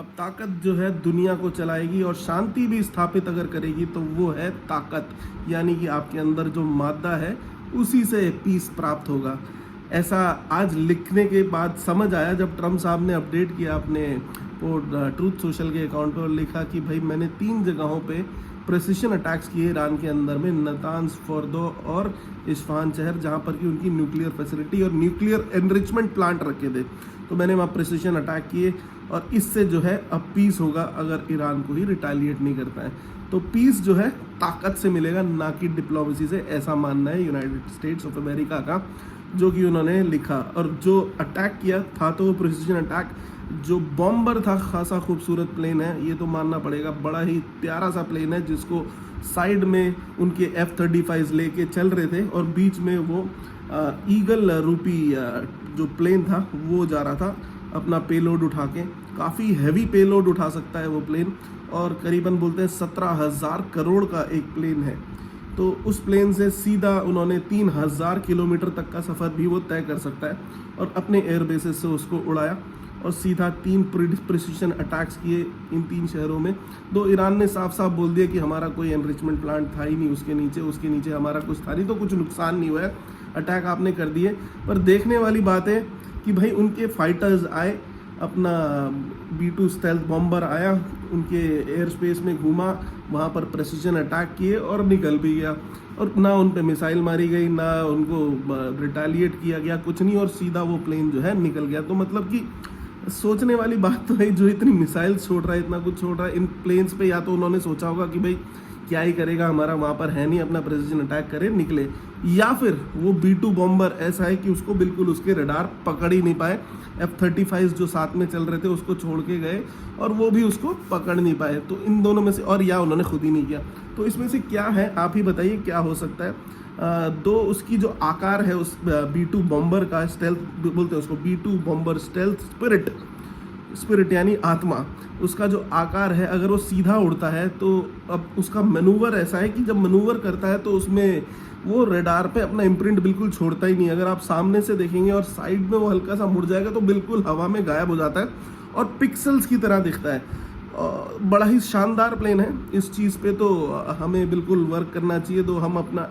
अब ताकत जो है दुनिया को चलाएगी और शांति भी स्थापित अगर करेगी तो वो है ताकत, यानी कि आपके अंदर जो मादा है उसी से पीस प्राप्त होगा। ऐसा आज लिखने के बाद समझ आया जब ट्रम्प साहब ने अपडेट किया अपने वो ट्रूथ सोशल के अकाउंट पर और लिखा कि भाई मैंने 3 जगहों पे प्रेसिशन अटैक्स किए ईरान के अंदर में, नतान्स, फोर्दो और इस्फहान शहर, जहाँ पर कि उनकी न्यूक्लियर फैसिलिटी और न्यूक्लियर एनरिचमेंट प्लांट रखे थे। तो मैंने वहाँ प्रेसिशन अटैक किए और इससे जो है अब पीस होगा अगर ईरान को ही रिटेलिएट नहीं करता है। तो पीस जो है ताकत से मिलेगा, ना कि डिप्लोमेसी से, ऐसा मानना है यूनाइटेड स्टेट्स ऑफ अमेरिका का, जो कि उन्होंने लिखा। और जो अटैक किया था तो वो प्रेसिशन अटैक, जो बॉम्बर था, खासा खूबसूरत प्लेन है, ये तो मानना पड़ेगा, बड़ा ही प्यारा सा प्लेन है जिसको साइड में उनके F-35 लेके चल रहे थे और बीच में वो ईगल रूपी जो प्लेन था वो जा रहा था अपना पेलोड उठा के। काफ़ी हैवी पेलोड उठा सकता है वो प्लेन और करीबन बोलते हैं 17,000 करोड़ का एक प्लेन है। तो उस प्लेन से सीधा उन्होंने 3,000 किलोमीटर तक का सफ़र भी वो तय कर सकता है और अपने एयर बेसिस से उसको उड़ाया और सीधा 3 प्रिसिशन अटैक्स किए इन 3 शहरों में। तो ईरान ने साफ साफ बोल दिया कि हमारा कोई एनरिचमेंट प्लांट था ही नहीं उसके नीचे हमारा कुछ था नहीं, तो कुछ नुकसान नहीं हुआ है, अटैक आपने कर दिए। पर देखने वाली बात है कि भाई उनके फाइटर्स आए, अपना B-2 स्टेल्थ बॉम्बर आया, उनके एयर स्पेस में घूमा, वहाँ पर प्रेसिशन अटैक किए और निकल भी गया। और ना उन पे मिसाइल मारी गई, ना उनको रिटेलिएट किया गया, कुछ नहीं, और सीधा वो प्लेन जो है निकल गया। तो मतलब कि सोचने वाली बात तो है, जो इतनी मिसाइल छोड़ रहा है, इतना कुछ छोड़ रहा है इन प्लेन्स पे, या तो उन्होंने सोचा होगा कि भाई क्या ही करेगा, हमारा वहाँ पर है नहीं, अपना प्रेसिशन अटैक करे निकले, या फिर वो B-2 बॉम्बर ऐसा है कि उसको बिल्कुल उसके रडार पकड़ ही नहीं पाए। F-35 जो साथ में चल रहे थे उसको छोड़ के गए और वो भी उसको पकड़ नहीं पाए। तो इन दोनों में से, और या उन्होंने खुद ही नहीं किया, तो इसमें से क्या है, आप ही बताइए क्या हो सकता है। दो उसकी जो आकार है उस B-2 बॉम्बर का, स्टेल्थ बोलते हैं उसको, B-2 बॉम्बर स्टेल्थ स्पिरिट यानी आत्मा, उसका जो आकार है, अगर वो सीधा उड़ता है तो अब उसका मैनूवर ऐसा है कि जब मैनूवर करता है तो उसमें वो रडार पे अपना इम्प्रिंट बिल्कुल छोड़ता ही नहीं। अगर आप सामने से देखेंगे और साइड में वो हल्का सा मुड़ जाएगा तो बिल्कुल हवा में गायब हो जाता है और पिक्सल्स की तरह दिखता है। बड़ा ही शानदार प्लेन है। इस चीज़ पे तो हमें बिल्कुल वर्क करना चाहिए। तो हम अपना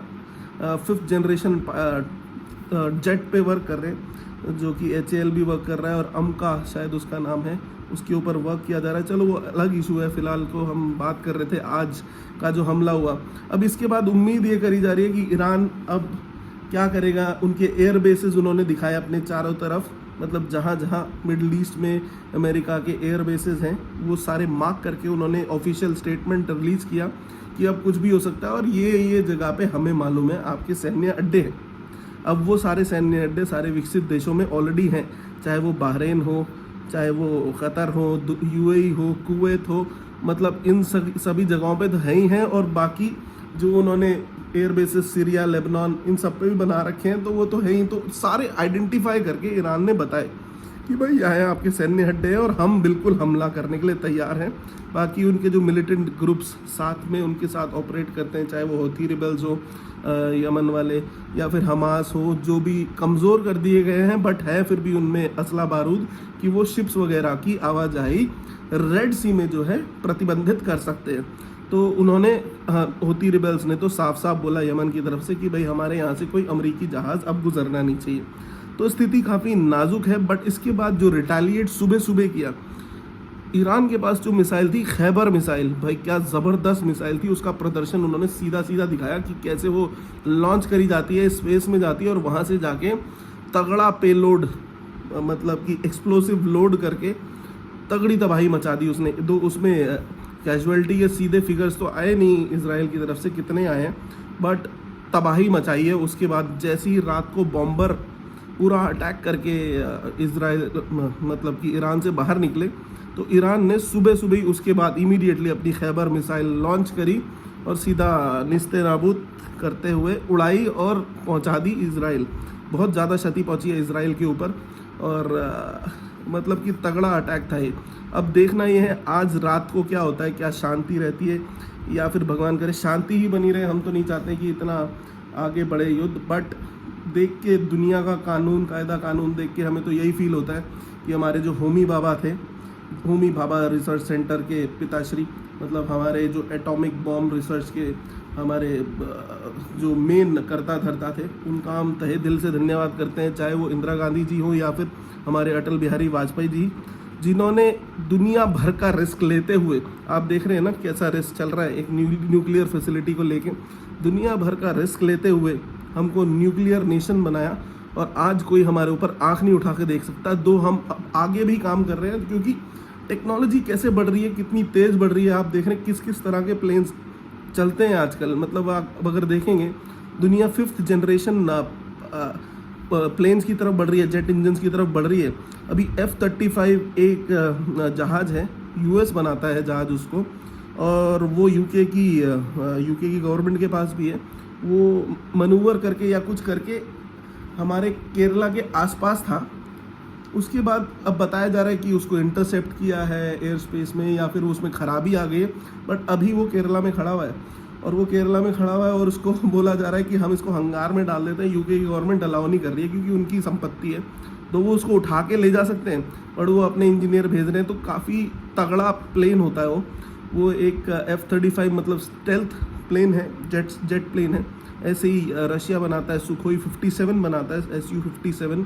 5th जनरेशन जेट पे वर्क कर रहे हैं, जो कि HAL भी वर्क कर रहा है और अमका शायद उसका नाम है, उसके ऊपर वर्क किया जा रहा है। चलो वो अलग इशू है, फिलहाल को हम बात कर रहे थे आज का जो हमला हुआ। अब इसके बाद उम्मीद ये करी जा रही है कि ईरान अब क्या करेगा। उनके एयर बेसेस उन्होंने दिखाए अपने चारों तरफ, मतलब जहाँ जहाँ मिडल ईस्ट में अमेरिका के एयर बेसेस हैं वो सारे मार्क करके उन्होंने ऑफिशियल स्टेटमेंट रिलीज़ किया कि अब कुछ भी हो सकता है और ये जगह पे हमें मालूम है आपके सैन्य अड्डे हैं। अब वो सारे सैन्य अड्डे सारे विकसित देशों में ऑलरेडी हैं, चाहे वो बहरीन हो, चाहे वो कतर हो, UAE हो, कुवैत हो, मतलब इन सभी जगहों पे तो है ही हैं। और बाकी जो उन्होंने एयर बेसेस सीरिया, लेबनान, इन सब पे भी बना रखे हैं, तो वो तो है ही। तो सारे आइडेंटिफाई करके ईरान ने बताए कि भाई यहाँ आपके सैन्य अड्डे हैं और हम बिल्कुल हमला करने के लिए तैयार हैं। बाकी उनके जो मिलिटेंट ग्रुप्स साथ में उनके साथ ऑपरेट करते हैं, चाहे वो हौथी रिबल्स हो, यमन वाले, या फिर हमास हो, जो भी कमज़ोर कर दिए गए हैं बट है फिर भी उनमें असला बारूद, कि वो शिप्स वगैरह की आवाजाही रेड सी में जो है प्रतिबंधित कर सकते हैं। तो उन्होंने हौथी रिबल्स ने तो साफ साफ बोला यमन की तरफ से कि भाई हमारे यहाँ से कोई अमरीकी जहाज़ अब गुजरना नहीं चाहिए। तो स्थिति काफ़ी नाजुक है। बट इसके बाद जो रिटेलिएट सुबह सुबह किया, ईरान के पास जो मिसाइल थी, खैबर मिसाइल, भाई क्या ज़बरदस्त मिसाइल थी। उसका प्रदर्शन उन्होंने सीधा सीधा दिखाया कि कैसे वो लॉन्च करी जाती है, स्पेस में जाती है और वहाँ से जाके तगड़ा पेलोड, मतलब कि एक्सप्लोसिव लोड करके तगड़ी तबाही मचा दी उसने। दो उसमें कैजुअलिटी के सीधे फिगर्स तो आए नहीं इसराइल की तरफ से, कितने आए हैं, बट तबाही मचाई है। उसके बाद जैसे ही रात को बॉम्बर पूरा अटैक करके इसराइल मतलब कि ईरान से बाहर निकले, तो ईरान ने सुबह सुबह ही उसके बाद इमीडिएटली अपनी खैबर मिसाइल लॉन्च करी और सीधा निस्ते नाबूद करते हुए उड़ाई और पहुंचा दी इसराइल। बहुत ज़्यादा क्षति पहुंची है इसराइल के ऊपर और मतलब कि तगड़ा अटैक था ये। अब देखना ये है आज रात को क्या होता है, क्या शांति रहती है या फिर भगवान करे शांति ही बनी रहे। हम तो नहीं चाहते कि इतना आगे बढ़े युद्ध, बट देख के दुनिया का कानून, कायदा कानून देख के हमें तो यही फील होता है कि हमारे जो होमी बाबा थे होमी भाभा रिसर्च सेंटर के पिताश्री, मतलब हमारे जो एटॉमिक बॉम्ब रिसर्च के हमारे जो मेन करता धरता थे, उनका हम तहे दिल से धन्यवाद करते हैं, चाहे वो इंदिरा गांधी जी हो या फिर हमारे अटल बिहारी वाजपेयी जी, जिन्होंने दुनिया भर का रिस्क लेते हुए, आप देख रहे हैं ना कैसा रिस्क चल रहा है एक न्यूक्लियर फैसिलिटी को लेके, दुनिया भर का रिस्क लेते हुए हमको न्यूक्लियर नेशन बनाया, और आज कोई हमारे ऊपर आंख नहीं उठा के देख सकता। दो हम आगे भी काम कर रहे हैं, क्योंकि टेक्नोलॉजी कैसे बढ़ रही है, कितनी तेज़ बढ़ रही है। आप देख रहे हैं किस किस तरह के प्लेन्स चलते हैं आजकल। मतलब आप अगर देखेंगे दुनिया 5th जनरेशन प्लेन्स की तरफ बढ़ रही है, जेट इंजन की तरफ बढ़ रही है। अभी F-35 एक जहाज़ है, US बनाता है जहाज़ उसको, और वो यूके की गवर्नमेंट के पास भी है। वो मनूवर करके या कुछ करके हमारे केरला के आसपास था, उसके बाद अब बताया जा रहा है कि उसको इंटरसेप्ट किया है एयर स्पेस में, या फिर उसमें खराबी आ गई है, बट अभी वो केरला में खड़ा हुआ है। और उसको बोला जा रहा है कि हम इसको हंगार में डाल देते हैं, यूके की गवर्नमेंट अलाउ नहीं कर रही है क्योंकि उनकी संपत्ति है, तो वो उसको उठा के ले जा सकते हैं, और वो अपने इंजीनियर भेज रहे हैं। तो काफ़ी तगड़ा प्लेन होता है वो एक F-35 मतलब स्टेल्थ प्लेन है, जेट प्लेन है। ऐसे ही रशिया बनाता है, सुखोई 57 बनाता है, Su-57।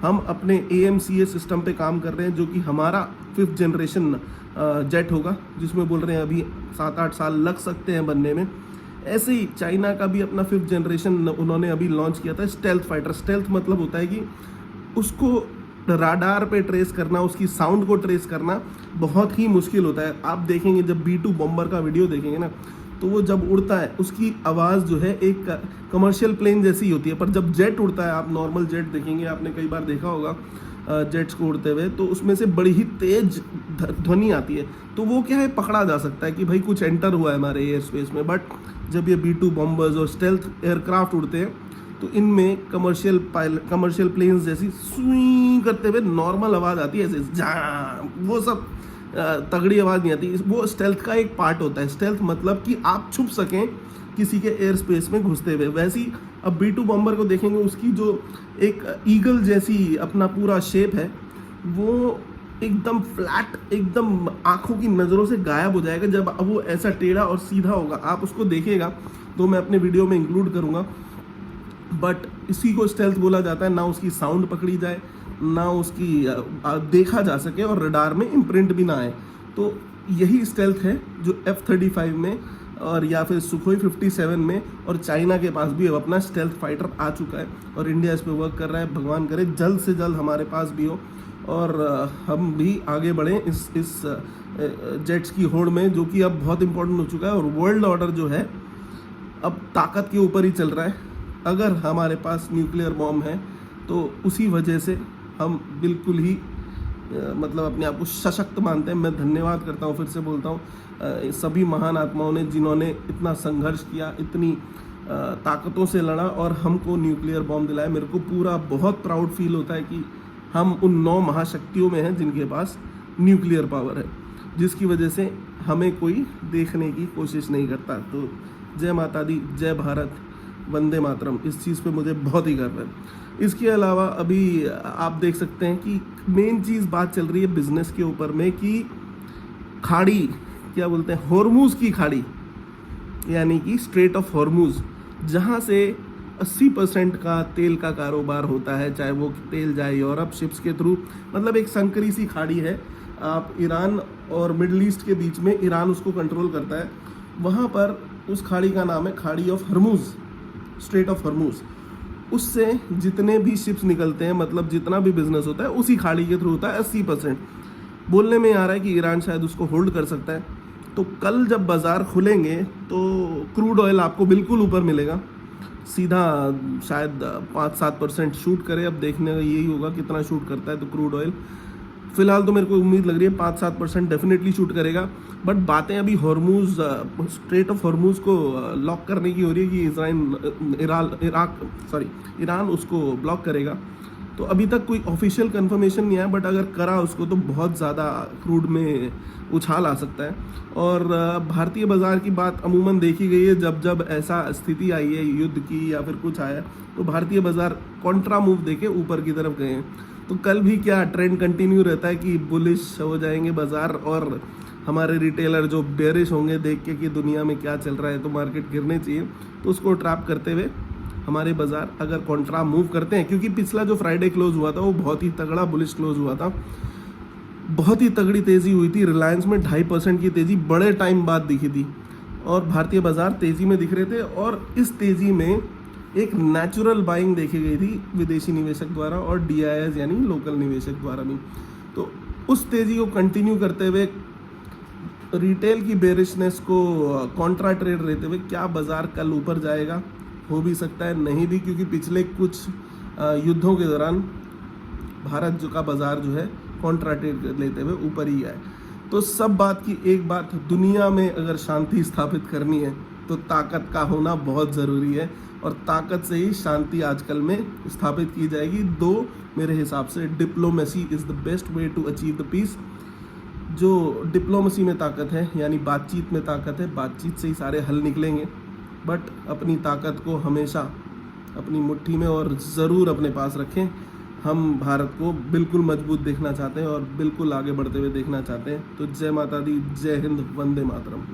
हम अपने AMCA सिस्टम पे काम कर रहे हैं, जो कि हमारा 5th जनरेशन जेट होगा, जिसमें बोल रहे हैं अभी 7-8 साल लग सकते हैं बनने में। ऐसे ही चाइना का भी अपना 5th जनरेशन उन्होंने अभी लॉन्च किया था, स्टेल्थ फाइटर। स्टेल्थ मतलब होता है कि उसको राडार पे ट्रेस करना, उसकी साउंड को ट्रेस करना बहुत ही मुश्किल होता है। आप देखेंगे जब B-2 बॉम्बर का वीडियो देखेंगे ना, तो वो जब उड़ता है उसकी आवाज़ जो है एक कमर्शियल प्लेन जैसी ही होती है, पर जब जेट उड़ता है, आप नॉर्मल जेट देखेंगे, आपने कई बार देखा होगा जेट्स को उड़ते हुए, तो उसमें से बड़ी ही तेज ध्वनि आती है। तो वो क्या है, पकड़ा जा सकता है कि भाई कुछ एंटर हुआ है हमारे एयर स्पेस में। बट जब ये B-2 बॉम्बर्स और स्टेल्थ एयरक्राफ्ट उड़ते हैं, तो इनमें कमर्शियल प्लेन्स जैसी स्विंग करते हुए नॉर्मल आवाज़ आती है, ऐसे जहाँ वो सब तगड़ी आवाज़ नहीं आती। वो स्टेल्थ का एक पार्ट होता है। स्टेल्थ मतलब कि आप छुप सकें किसी के एयर स्पेस में घुसते हुए। वैसे ही अब B-2 बॉम्बर को देखेंगे, उसकी जो एक ईगल जैसी अपना पूरा शेप है, वो एकदम फ्लैट, एकदम आंखों की नज़रों से गायब हो जाएगा जब वो ऐसा टेढ़ा और सीधा होगा। आप उसको देखेगा तो मैं अपने वीडियो में इंक्लूड करूँगा। बट इसी को स्टेल्थ बोला जाता है, ना उसकी साउंड पकड़ी जाए, ना उसकी देखा जा सके, और रडार में इम्प्रिंट भी ना आए। तो यही स्टेल्थ है जो F-35 में और या फिर सुखोई 57 में, और चाइना के पास भी अब अपना स्टेल्थ फाइटर आ चुका है, और इंडिया इस पर वर्क कर रहा है। भगवान करे जल्द से जल्द हमारे पास भी हो, और हम भी आगे बढ़ें इस जेट्स की होड़ में, जो कि अब बहुत इंपॉर्टेंट हो चुका है। और वर्ल्ड ऑर्डर जो है अब ताकत के ऊपर ही चल रहा है। अगर हमारे पास न्यूक्लियर बॉम्ब है तो उसी वजह से हम बिल्कुल ही मतलब अपने आप को सशक्त मानते हैं। मैं धन्यवाद करता हूँ, फिर से बोलता हूँ, सभी महान आत्माओं ने जिन्होंने इतना संघर्ष किया, इतनी ताकतों से लड़ा और हमको न्यूक्लियर बॉम्ब दिलाया। मेरे को पूरा बहुत प्राउड फील होता है कि हम उन 9 महाशक्तियों में हैं जिनके पास न्यूक्लियर पावर है, जिसकी वजह से हमें कोई देखने की कोशिश नहीं करता। तो जय माता दी, जय भारत, वंदे मातरम। इस चीज़ पे मुझे बहुत ही गर्व है। इसके अलावा अभी आप देख सकते हैं कि मेन चीज़ बात चल रही है बिजनेस के ऊपर में, कि खाड़ी क्या बोलते हैं, हॉर्मूज़ की खाड़ी, यानी कि स्ट्रेट ऑफ हॉर्मूज़, जहाँ से 80% का तेल का कारोबार होता है, चाहे वो तेल जाए यूरोप शिप्स के थ्रू। मतलब एक संकरी सी खाड़ी है, आप ईरान और मिडल ईस्ट के बीच में, ईरान उसको कंट्रोल करता है। वहाँ पर उस खाड़ी का नाम है खाड़ी ऑफ हॉर्मूज़, स्ट्रेट ऑफ हॉर्मूज़। उससे जितने भी शिप्स निकलते हैं, मतलब जितना भी बिजनेस होता है उसी खाड़ी के थ्रू होता है। 80% बोलने में आ रहा है कि ईरान शायद उसको होल्ड कर सकता है। तो कल जब बाज़ार खुलेंगे तो क्रूड ऑयल आपको बिल्कुल ऊपर मिलेगा, सीधा शायद 5-7% शूट करे। अब देखने का यही होगा कितना शूट करता है। तो क्रूड ऑयल फिलहाल तो मेरे को उम्मीद लग रही है 5-7% डेफिनेटली शूट करेगा। बट बातें अभी हॉर्मूज़, स्ट्रेट ऑफ हॉर्मूज़ को लॉक करने की हो रही है कि ईरान उसको ब्लॉक करेगा। तो अभी तक कोई ऑफिशियल कंफर्मेशन नहीं आया, बट अगर करा उसको तो बहुत ज़्यादा क्रूड में उछाल आ सकता है। और भारतीय बाज़ार की बात अमूमन देखी गई है, जब जब ऐसा स्थिति आई है युद्ध की या फिर कुछ आया, तो भारतीय बाज़ार कॉन्ट्रा मूव देके ऊपर की तरफ गए हैं। तो कल भी क्या ट्रेंड कंटिन्यू रहता है कि बुलिश हो जाएंगे बाजार, और हमारे रिटेलर जो बेरिश होंगे देख के कि दुनिया में क्या चल रहा है तो मार्केट गिरने चाहिए, तो उसको ट्रैप करते हुए हमारे बाजार अगर कॉन्ट्रा मूव करते हैं, क्योंकि पिछला जो फ्राइडे क्लोज हुआ था वो बहुत ही तगड़ा बुलिश क्लोज हुआ था, बहुत ही तगड़ी तेज़ी हुई थी। रिलायंस में 2.5% की तेज़ी बड़े टाइम बाद दिखी थी और भारतीय बाजार तेज़ी में दिख रहे थे, और इस तेज़ी में एक नेचुरल बाइंग देखी गई थी विदेशी निवेशक द्वारा और DIIs यानी लोकल निवेशक द्वारा भी। तो उस तेज़ी को कंटिन्यू करते हुए रिटेल की बेरिशनेस को कॉन्ट्रा ट्रेड रहते हुए क्या बाजार कल ऊपर जाएगा, हो भी सकता है नहीं भी, क्योंकि पिछले कुछ युद्धों के दौरान भारत का बाजार जो है कॉन्ट्रा ट्रेड लेते हुए ऊपर ही आए। तो सब बात की एक बात, दुनिया में अगर शांति स्थापित करनी है तो ताकत का होना बहुत ज़रूरी है, और ताकत से ही शांति आजकल में स्थापित की जाएगी। दो मेरे हिसाब से diplomacy is the best way to achieve the peace. जो डिप्लोमेसी में ताकत है यानी बातचीत में ताकत है, बातचीत से ही सारे हल निकलेंगे। बट अपनी ताकत को हमेशा अपनी मुट्ठी में और ज़रूर अपने पास रखें। हम भारत को बिल्कुल मजबूत देखना चाहते हैं और बिल्कुल आगे बढ़ते हुए देखना चाहते हैं। तो जय माता दी, जय हिंद, वंदे मातरम।